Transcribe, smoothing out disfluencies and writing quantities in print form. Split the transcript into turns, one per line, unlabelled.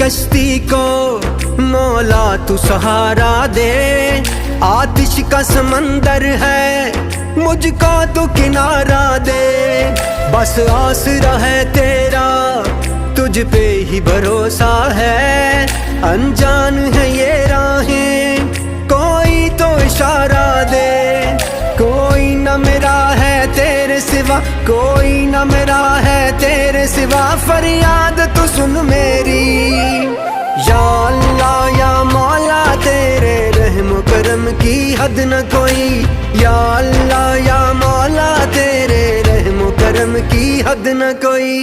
कश्ती को मौला तू सहारा दे। आतिश का समंदर है मुझको तू किनारा दे। बस आसरा है तेरा तुझ पे ही भरोसा है। अनजान है ये राहें कोई तो इशारा दे। कोई न मेरा है तेरे सिवा, कोई न मेरा है तेरे सिवा। फरियाद तू सुन मेरी या अल्लाह या मौला, तेरे रहम करम की हद न कोई। या अल्लाह या मौला, तेरे रहम करम की हद न कोई।